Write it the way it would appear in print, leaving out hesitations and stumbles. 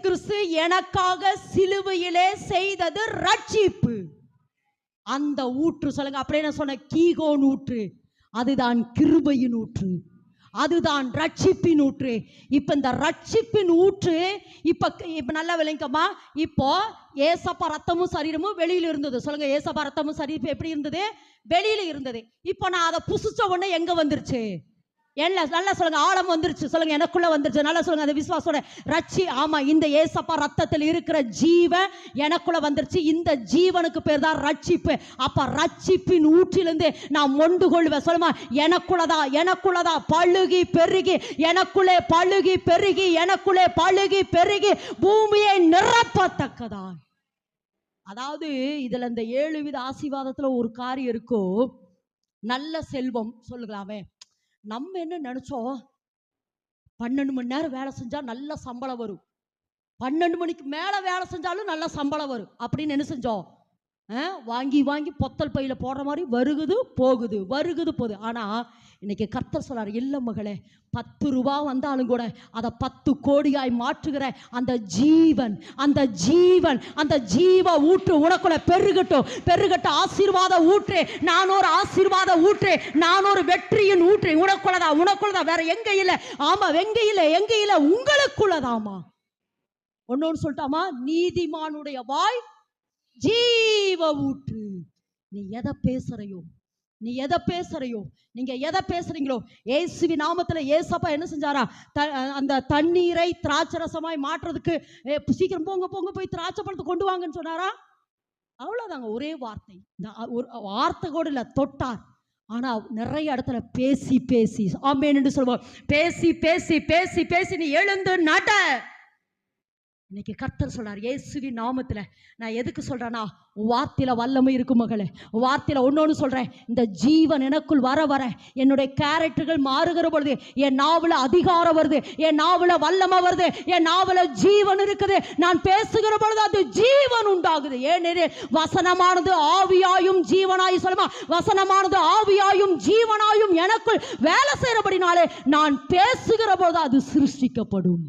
கிறிஸ்து எனக்காக சிலுவையிலே செய்தது ரட்சிப்பு. அந்த ஊற்று சொல்லுங்க. அப்படியே நான் சொன்ன கீகோன் ஊற்று, அதுதான் கிருபையின் ஊற்று, அதுதான் ரட்சிப்பின் ஊற்று. இப்ப இந்த ரட்சிப்பின் ஊற்று இப்ப நல்லா விளங்கமா. இப்போ ஏசப்பா ரத்தமும் சரீரமும் வெளியில இருந்தது. சொல்லுங்க, ஏசப்பா ரத்தமும் சரீரம் எப்படி இருந்தது? வெளியில இருந்தது. இப்போ நான் அதை புசிச்ச உடனே எங்க வந்துருச்சு? என்ன நல்லா சொல்லுங்க, ஆழம் வந்துருச்சு. சொல்லுங்க, எனக்குள்ள வந்துருச்சு. நல்லா சொல்லுங்க, அந்த விசுவாசோட ஆமா, இந்த ஏசப்பா ரத்தத்தில் இருக்கிற ஜீவன் எனக்குள்ள வந்துருச்சு. இந்த ஜீவனுக்கு பேர் தான் ரட்சிப்பு. அப்ப ரட்சிப்பின் ஊற்றிலிருந்து நான் மொண்டு கொள்வேன். சொல்லுமா, எனக்குள்ளதான் பழுகி பெருகி, எனக்குள்ளே பழுகி பெருகி, எனக்குள்ளே பழுகி பெருகி பூமியை நிரப்பத்தக்கதா. அதாவது இதுல இந்த 7 வித ஆசீர்வாதத்துல ஒரு காரியம் இருக்கோ, நல்ல செல்வம். சொல்லுங்களாமே, நம்ம என்ன நினைச்சோம், 12 மணி நேரம் வேலை செஞ்சா நல்ல சம்பளம் வரும், 12 மணிக்கு மேல வேலை செஞ்சாலும் நல்ல சம்பளம் வரும் அப்படின்னு என்ன செஞ்சோம்? வாங்கி வாங்கி பொத்தல் பையில போடுற மாதிரி வருகுது போகுது, வருகுது போகுது. ஆனா இன்னைக்கு கர்த்தர் சொல்றாரு, இல்ல மகளே, 10 ரூபா வந்தாலும் கூட அதை 10 கோடியாய் மாற்றுகிற அந்த ஜீவன், அந்த ஜீவ ஊற்று உனக்குள்ள பெருகட்டும். ஆசீர்வாத ஊற்று, நான் ஒரு ஆசீர்வாத ஊற்று, நான் ஒரு வெற்றியின் ஊற்று உனக்குள்ளதான், வேற எங்க இல்ல. ஆமா, எங்க இல்ல, உங்களுக்குள்ளதாமா. ஒன்னொன்னு சொல்லிட்டாமா, நீதிமானுடைய வாய் ஜீவ ஊற்று. நீ எதை பேசுறையோ, நீங்க எதை பேசுறீங்களோ, இயேசுவின் நாமத்துல ஏசப்பா என்ன செஞ்சாரா? அந்த தண்ணீரை திராட்சரசமாய் மாற்றுறதுக்கு சீக்கிரம் போங்க போய் திராட்சை பழத்தை கொண்டு வாங்கன்னு சொன்னாரா? அவ்வளவுதாங்க, ஒரே வார்த்தை. ஒரு வார்த்தை கூட இல்ல, தொட்டார். ஆனா நிறைய இடத்துல பேசி ஆமென் என்று சொல்லுவோம். பேசி நீ எழுந்து நட. இன்னைக்கு கர்த்தர் சொல்றார், இயேசுவின் நாமத்துல. நான் எதுக்கு சொல்றேன்னா, வார்த்தையில வல்லமை இருக்கும் மகளே. வார்த்தையில ஒன்னொன்னு சொல்றேன், இந்த ஜீவன் எனக்குள் வர என்னுடைய கேரக்டர்கள் மாறுகிற பொழுது என் நாவல அதிகாரம் வருது, என் நாவல வல்லமை வருது, என் நாவல ஜீவன் இருக்குது. நான் பேசுகிற பொழுது அது ஜீவன் உண்டாகுது. ஏனெனில் வசனமானது ஆவியாயும் ஜீவனாயும், சொல்லுமா, வசனமானது ஆவியாயும் ஜீவனாயும் எனக்குள் வேலை செய்யறபடினாலே நான் பேசுகிற பொழுது அது சிருஷ்டிக்கப்படும்.